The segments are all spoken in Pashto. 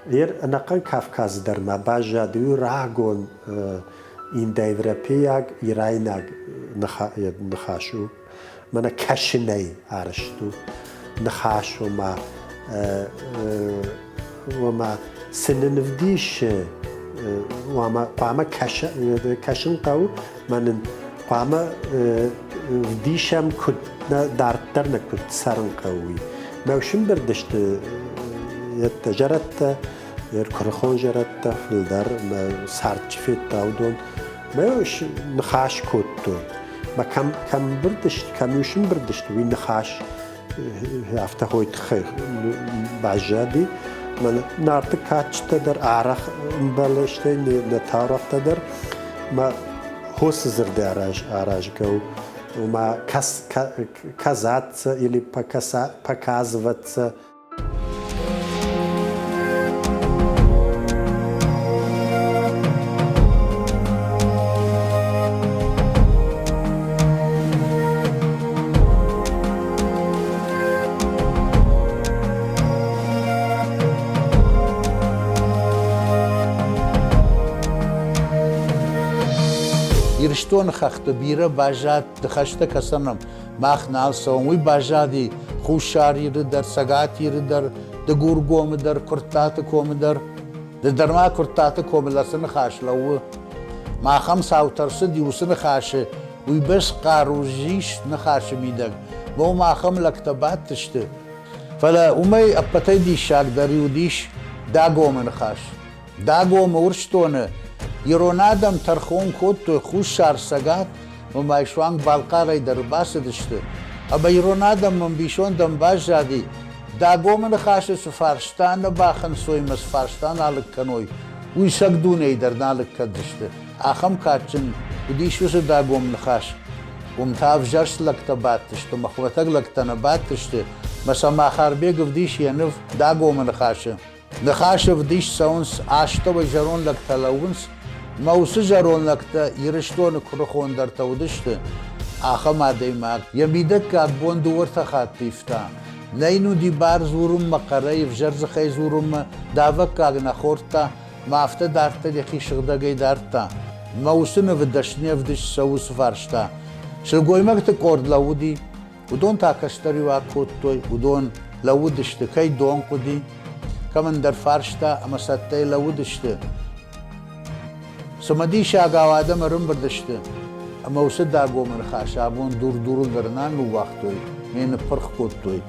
نقل Kafkaz derma baja du ragon in de Evropiag irainag ныхасу mana kashinay arashtu ныхасу وما سننفديش وما قام كشن قو من قام فديشم كنا دارترنا كنت سرن قوي ما وشم بردشت يتجرت يركرخون جرت في الدار ما صارت في التاودون ما وش نخاش كوتو ما كم بردشت كم وشم بردشت وين نخاش هفته هويت خير بعجادي من نارت كاتش تدر عرق مبلشتي نتعرف تدر ما هوس زرد عراج جو وما كازات или показываться. Ирштон хахта бира бажат дхашта касанам махнал сауи бажади хушари дар сагати дар дгургом дар куртата комдар дарма куртата комласын хашлау махам саутарсы диусын хаше уй беш qarujиш нахаше мидаг бо махам лактабат тште фала умай апатайди шак дариудиш дагом нахаш дагом урштоне يرونادم ترخون كوت خوش شار سجات وما يشوان بالقاري درباس دشته أبا يرونادم من بيشون دم باجادي داغو من خاش سفارشتان باخن سوي مسفارشتان على كنوي ويسقدون يدرنا لك كدشته آخم كاتشن وديش وس داغو من خاش ومتاف جرس لك تبات تشته مخوتك لك تنبات تشته مسا ما خاربيق وديش ينف داغو من خاش نخاش وديش سونس عاشته وجرون لك تلونس موسى جرون لكتا يرشتون كرخون در تودشت آخا ما ديماك يميدك أكبون دور تخات بيفتا نينو دي بار زورم مقرأي فجرز خي زورم داوك أغنى خورتا مافتا دارتا يخي شغداقي دارتا موسى نفدشني افدش سو سفارشتا شلقويمك تقورد لودي ودون تاكشتري واكوتوي ودون لودشت كي دون قدي كمن در فارشتا اما ستاي لودشت سمدی شاگاو آدم رم بردشته اما وسد داغو من خاشابون دور درنان لو وقتوی این پرخ کوتوی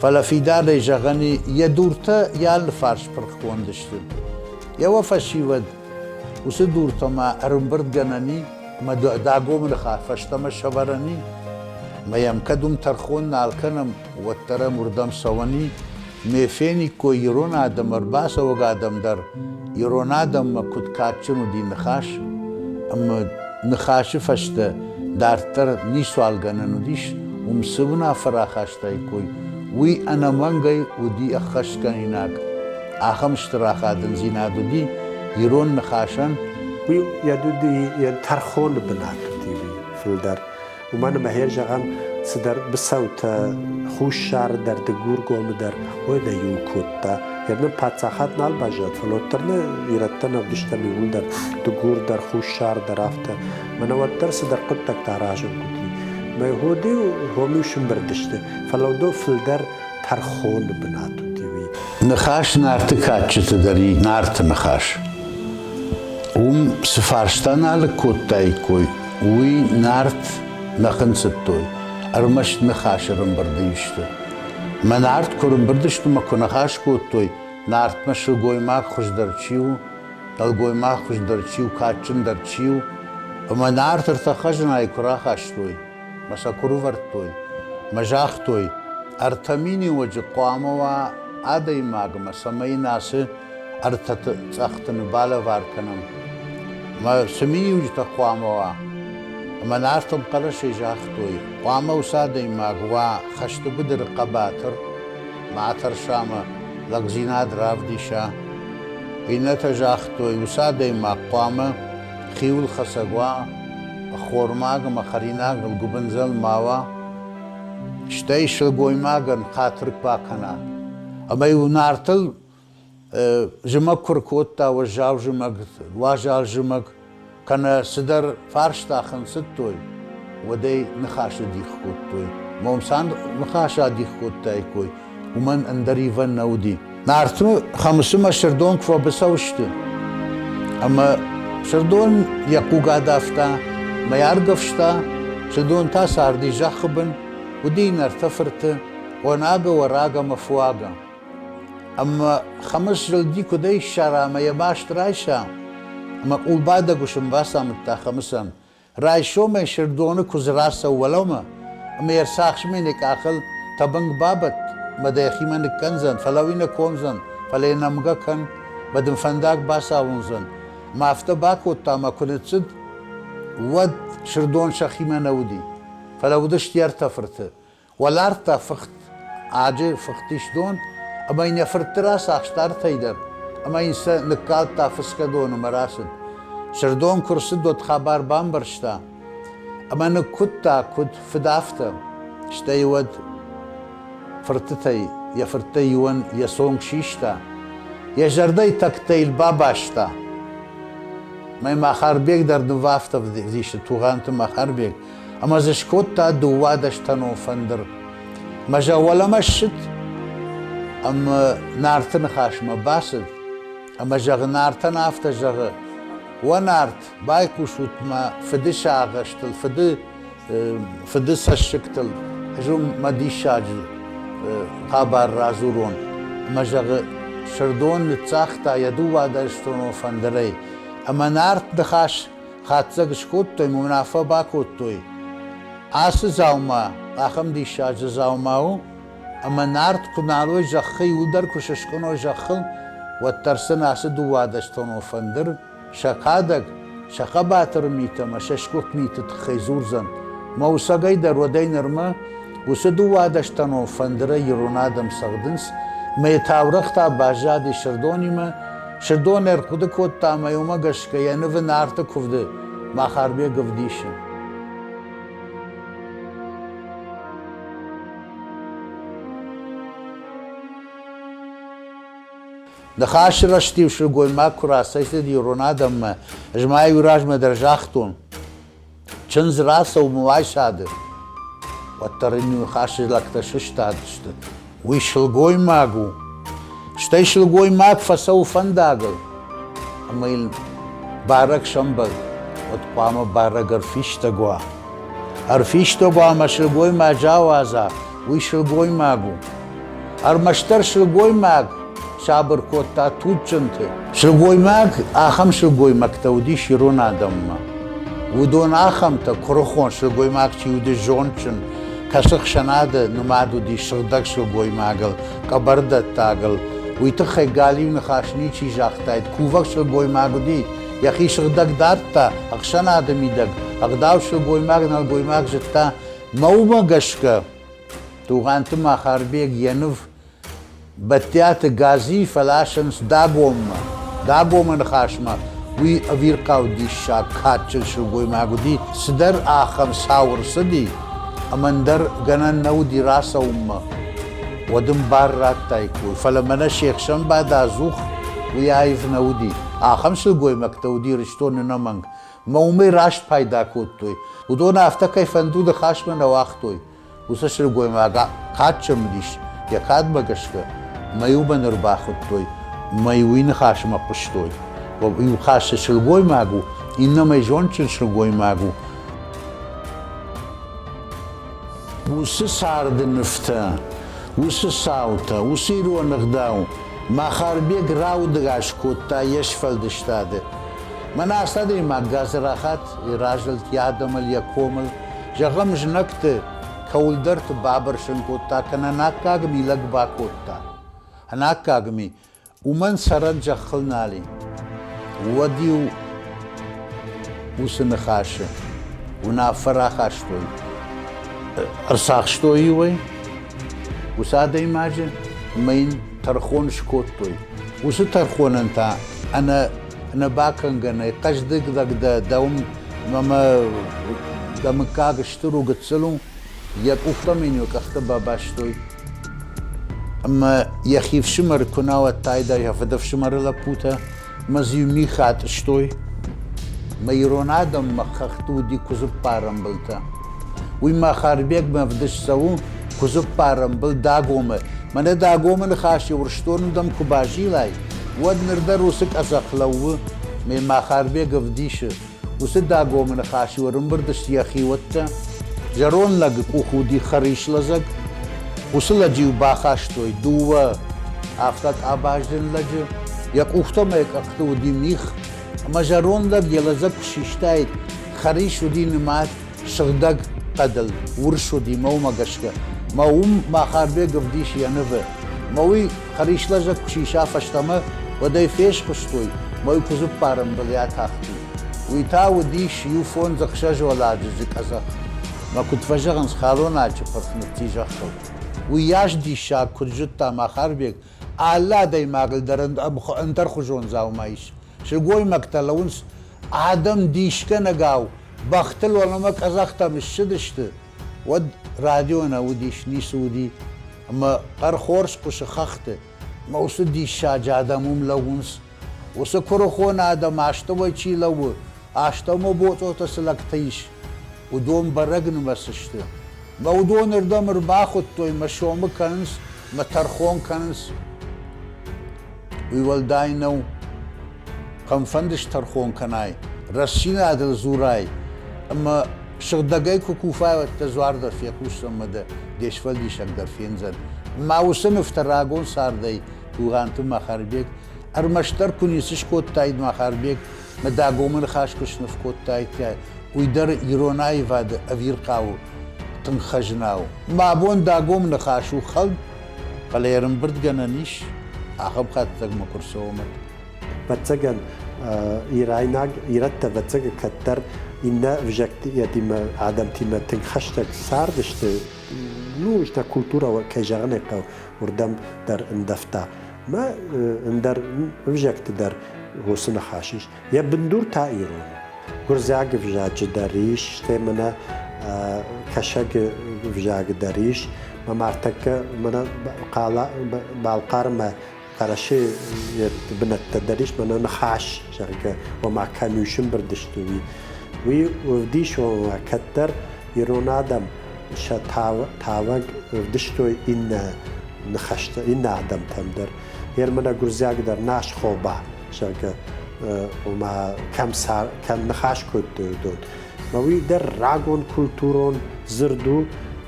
فلا فی دار جغنی یا دورتا یا الفارش پرخ کوندشته یا وفشی ود وسد دورتا ما رم برد گنانی ما داغو من خافشتا ما شبرانی ما يمكدم ترخون نالكنم وترى مردم سواني ميفيني كو يرون آدم ارباسا وغا آدم در يرون آدم كد كاتشنو دي نخاش اما نخاش فشتا دارتر ني سوال غننو ديش ومسبنا فراخاشتا كوي وي انا منغي ودي اخش كنيناك اخم اشتراخا دنزينادو دي يرون نخاشن وي يدو دي ترخون بناك دي في الدار ومانا مهير جغم سدر بسوت خوش شار در دگور گوم در ويدا يوكوتا يعني باتساخات نال باجات فلوترنا يرتنا بدشتا ميقول در دگور در خوش شار در افتا من وتر سدر قدتك تاراجم كتي ما يهودي هوميشن بردشتا فلو دو فلدر ترخون بناتو تيوي نخاش نارت كاتشت دري نارت نخاش سفارشتان على كوتاي كوي وي نارت نخن ستوي ارمش نخاش رمبرديشته من عرض كرم بردشت ما كنا خاش كوتوي نارت مش گوي ما خوش درچيو دل گوي ما خوش درچيو كاتشن درچيو وما نارت ارتخجنا يكرا خاشتوي مسا كرو ورتوي مجاختوي ارتميني وجه قواموا ادي ماغ سمي ناس ارتت تختن بالا واركنم ما سمي وجه قواموا اما نارتم قرش جاختوي قوامه وسادي ماغوا خشت بدر قباتر معتر شامه لغزينا دراف ديشا إنتا جاختوي وسادي ما قوامه خيول خسقوا خورماغ مخريناغ القبنزل ماوا شتاي شلقوي ماغن خاطرك باكنا اما يو نارتل جمع كركوتا وجاو جمع واجال جمع كان صدر فارش تاخن ستوي ودي نخاش دي خوتوي مومسان نخاش دي خوتاي كوي ومن اندري فن نودي نارتو خمسما شردون كفو بسوشت اما شردون يقو قادافتا ما يارقفشتا شردون تا ساردي جاخبن ودي نرتفرت وناقا وراقا مفواقا اما خمس جلدي كدي شارع ما يباش ترايشا اما قول بادا قشم باسا متا خمسان رايشو ما شردون كزراسا ولوما اما يرساخش منك اخل تبنق بابت مدايخي منك كنزن فلوين كومزن فلين نمغا كن بدن فنداق باسا ونزن ما افتا باكو تاما كنت ود شردون شخي ما نودي فلو دشت يرتفرت والارتا فخت عاجي فختيش دون اما ان يفرترا ساخشتار تيدر اما انسا نكال تافسكا دون مراسد شردون كرسد دوت خبار بامبرشتا اما نكتا كد فدافتا شتا يود فرتتي يفرتي يون يسونك شيشتا يجردي تكتي الباباشتا ما ماخر بيك در نوافتا فديش توغانت ماخر بيك اما زشكوتا دوادشتنو فندر ما جا ولا مشت اما نارتن خاشمه باسد اما جغ نارتن افتا جغ ونارت بايكو شوت ما فدي شاغشتل فدي سشكتل هجوم ما دي شاجل خبر رازورون اما جغ شردون لتساختا يدو وادشتنو فندري اما نارت دخاش خاتزق شكوتوي منافع باكوتوي آس زاوما آخم دي شاج زاوماو اما نارت كنالوي جخي ودر كششكنو جخل والترسن آس دوادشتنو فندر شقادق شقا باتر ميتا ما ششكوت ميتا تخيزور زن ما وساقاي در ودي نرما وسدوادشتنو فندر يرونادم سغدنس ما يتاورختا باجادي شردوني ما شردون ارقود كوتا ما يوما قشكا ينف نارت كفد ما خاربيا قفديشن دخاش رشتي وشلقوي ما كراسي سيدي رونادم ما جماعي وراج ما درجاختون چنز راسا ومواي شاد واترنيو خاش لكتا ششتادشت ويشلقوي ماغو شتاي شلقوي ماغ فسو فنداغل اما يل بارك شمبل وتقام بارك ارفيشتاغوا ارفيشتاغوا ما شلقوي ما جاوازا ويشلقوي ماغو ارمشتر شلقوي ماغ شابر كوتا توچنت شلقوي ماغ اخم شلقوي مكتودي شيرون آدم ودون اخم تا كروخون شلقوي ماغ چيودي جونچن كسخ شناد نمادو دي شردك شلقوي ماغل كبرد تاغل ويتخي غاليو نخاشني چي جاختايد كوفك شلقوي ماغو دي يخي شردك دارتا اخشن آدمي دك اغداو شلقوي ماغ نلقوي ماغ جتا موما غشكا توغانت ما خاربيك ينف بتيات غازي فلاشنس داغوم نخاشما وي افيرقاو دي شاكاتشل شلقوي ماغو دي صدر آخم ساور صدي امندر غنن نودي راسا ودم بار راتايكو فلمنا شيخ شن بعد ازوخ ويايف نودي آخم شلقوي مكتودي رشتون نمانگ مومي راشت پايدا كوتوي ودون افتا كيفندو ده خاشم نواختوي وسا شلقوي ماغا قاتشم ديش يكاد بغشكا مايوبا نرباختوي مايوين خاشم قشتوي ويو خاش شلقوي ماغو انما يجونچن شلقوي ماغو وسا سارد نفتا وسا ساوتا وسيرو نغداو ما خاربيك راو دغاش كوتا يشفل دشتاده من استادي ما غازراخات راجل يادمل يكومل جغم جنكت كولدرت بابر شنكوتا كنا ناكاغمي لغبا كوتا هناكاغمي ومن سرد جخلنالي وديو وسنخاشه ونافراخاشتوي ارساخشتوي وي وساده ماجه مين ترخون شكوتوي وسو ترخون انت انا باكنغني قصدك دك دوم ماما دمكاغ شترو قتسلو يك اختمينيو كخت باباشتوي اما يخيف شمر كنا والتايدا يفدف شمر لبوتا ما زيومي خات اشتوي ما يرون آدم ما خختو دي كزب بارمبلتا وما خاربيك ما فدش سوو كزب بارمبل داغوما من داغوما نخاشي ورشتون دم كباجي لاي ود نردر وسك أزخلو ما خاربيك فديش وسد داغوما نخاشي ورمبردش يخي وتا جرون لگ كوخو دي خريش لزق وسلجي باخاشتوي دوا افتات اباجدن لجي يقوختو ما يقختو دي ميخ ما جرون لگ يلزق شيشتايت خريش ودي نمات شغدق قدل ورشو دي مو مغشكا ما خاربي قفديش ينفه موي خريش لزق شيشا فشتما ودي فيش خشتوي موي كزب بارم بليات اختي ويتا وديش يوفون زخشاج ولا عجزك ازخ ما كنت فجغن سخالون عجب فرخنتي جاختو وياش دي شاك كرجتا ما خاربيك الله داي ماغل درند ابخو انتر خجون زاو مايش شغوي مقتلونس آدم ديشكا نقاو بختل ولا ما كزاختا مش شدشت ود راديونا وديش نيسودي اما قرخورس قش خخت ما وسد دي شاج آدم ملونس وسكرخون آدم عشتوي چي لو عشتو مبوتو تسلكتيش ودوم برقن مسشت ما ودون اردم رباخد توي مشوم كنس ما ترخون كنس ويولداينو قم فندش ترخون كناي رسينا عدل زوراي اما شغدقاي كوكوفاي والتزوار در فيكوش سمده ديش فلدي شك در فينزل ما وسن افتراغون صار داي وغانتو ما خاربيك ارمشتر كونيسش كوت تايد ما خاربيك مداغو من خاش كشنف كوت تايد ويدر يروناي فاد افير قاو تنخجناو ما بون داغوم نخاشو خلد قليرن برد جنانيش اخب خاتك مكرسومت بتسجن إيراناج إيرتا بتسجن كتر إن فجكت يديم عدم تيم تنخشتك ساردشت نو إشتا كولتورا وكجرنك وردم در اندفتا ما اندر فجكت در غصن خاشيش يا بندور تايرون غرزاق فجاج داريش تمنا كشاق فجاج داريش ما مرتك منا قالا بالقارما قرشي بنت تدريش منا نخاش شركة وما كانوا يشمبر دشتوي وديش وما كتر يرون آدم شا تاوغ دشتوي إن نخشت إن آدم تمدر يرمنا قرزاق در ناش خوبا شركة وما كم نخاش كود دون ما ويدر راغون كولتورون زردو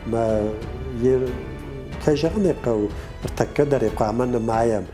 ما كجغنق ارتكدر يقامن مايم